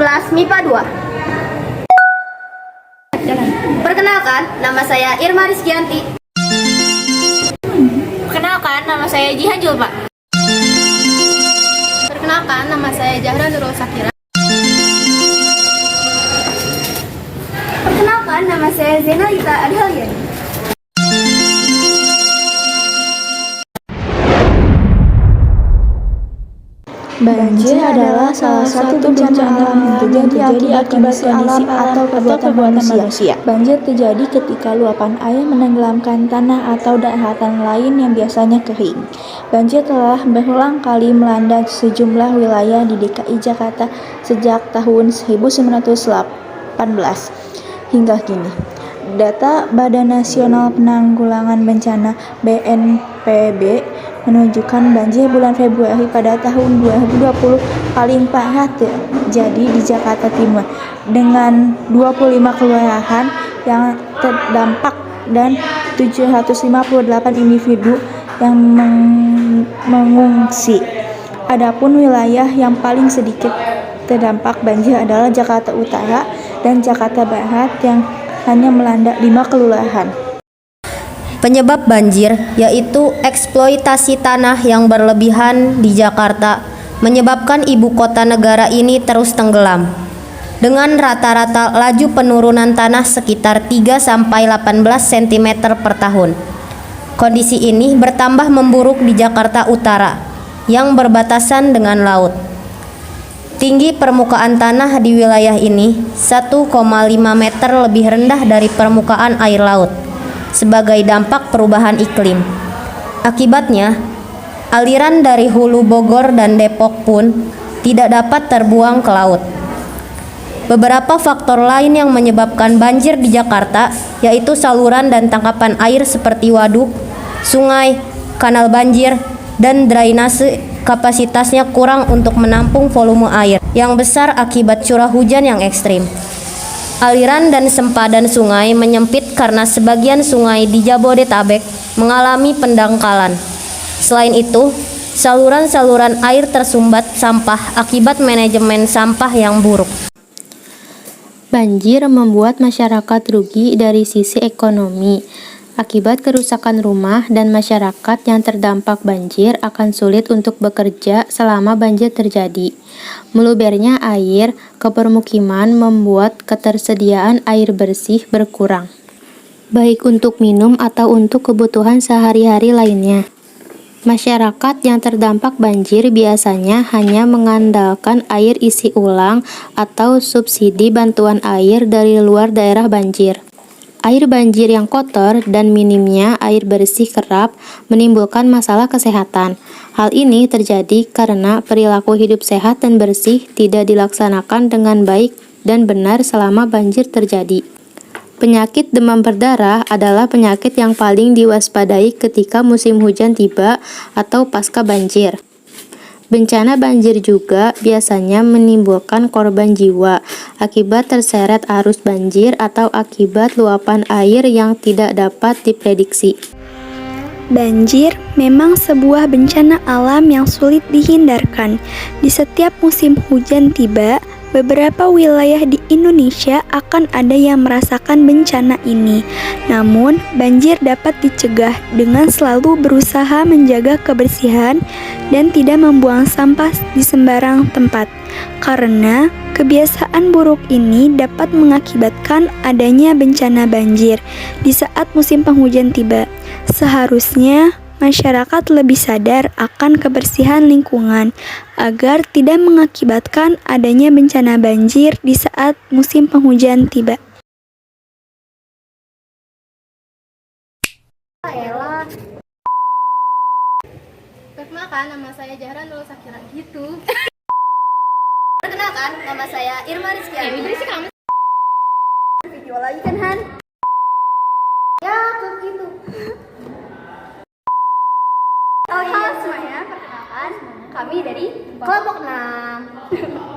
kelas MIPA 2. Perkenalkan, nama saya Irma Rizkianti. Perkenalkan, nama saya Jihan Julpa. Perkenalkan, nama saya Zahra Nurul Sakira. Perkenalkan, nama saya Zenalita Adhaliani. Banjir adalah salah satu bencana alam yang terjadi akibat kondisi atau perbuatan manusia. Banjir terjadi ketika luapan air menenggelamkan tanah atau daratan lain yang biasanya kering. Banjir telah berulang kali melanda sejumlah wilayah di DKI Jakarta sejak tahun 1918 hingga kini. Data Badan Nasional Penanggulangan Bencana (BNPB) menunjukkan banjir bulan Februari pada tahun 2020 paling parah terjadi di Jakarta Timur dengan 25 kelurahan yang terdampak dan 758 individu yang mengungsi. Adapun wilayah yang paling sedikit terdampak banjir adalah Jakarta Utara dan Jakarta Barat yang hanya melanda 5 kelurahan. Penyebab banjir yaitu eksploitasi tanah yang berlebihan di Jakarta menyebabkan ibu kota negara ini terus tenggelam. Dengan rata-rata laju penurunan tanah sekitar 3-18 cm per tahun. Kondisi ini bertambah memburuk di Jakarta Utara yang berbatasan dengan laut. Tinggi permukaan tanah di wilayah ini 1,5 meter lebih rendah dari permukaan air laut sebagai dampak perubahan iklim. Akibatnya, aliran dari hulu Bogor dan Depok pun tidak dapat terbuang ke laut. Beberapa faktor lain yang menyebabkan banjir di Jakarta yaitu saluran dan tangkapan air seperti waduk, sungai, kanal banjir, dan drainase kapasitasnya kurang untuk menampung volume air yang besar akibat curah hujan yang ekstrim. Aliran dan sempadan sungai menyempit karena sebagian sungai di Jabodetabek mengalami pendangkalan. Selain itu, saluran-saluran air tersumbat sampah akibat manajemen sampah yang buruk. Banjir membuat masyarakat rugi dari sisi ekonomi. Akibat kerusakan rumah dan masyarakat yang terdampak banjir akan sulit untuk bekerja selama banjir terjadi. Melubernya air ke permukiman membuat ketersediaan air bersih berkurang, baik untuk minum atau untuk kebutuhan sehari-hari lainnya. Masyarakat yang terdampak banjir biasanya hanya mengandalkan air isi ulang atau subsidi bantuan air dari luar daerah banjir. Air banjir yang kotor dan minimnya air bersih kerap menimbulkan masalah kesehatan. Hal ini terjadi karena perilaku hidup sehat dan bersih tidak dilaksanakan dengan baik dan benar selama banjir terjadi. Penyakit demam berdarah adalah penyakit yang paling diwaspadai ketika musim hujan tiba atau pasca banjir. Bencana banjir juga biasanya menimbulkan korban jiwa akibat terseret arus banjir atau akibat luapan air yang tidak dapat diprediksi. Banjir memang sebuah bencana alam yang sulit dihindarkan. Di setiap musim hujan tiba, beberapa wilayah di Indonesia akan ada yang merasakan bencana ini. Namun, banjir dapat dicegah dengan selalu berusaha menjaga kebersihan dan tidak membuang sampah di sembarang tempat. Karena kebiasaan buruk ini dapat mengakibatkan adanya bencana banjir di saat musim penghujan tiba. Seharusnya masyarakat lebih sadar akan kebersihan lingkungan agar tidak mengakibatkan adanya bencana banjir di saat musim penghujan tiba. Perkenalkan, nama saya Zahra Nurul Sakira. Gitu. Perkenalkan, nama saya Irma Rizkianti. Video lagi kan, Han? Ya, begitu. Halo semuanya, perkenalkan kami dari kelompok 6.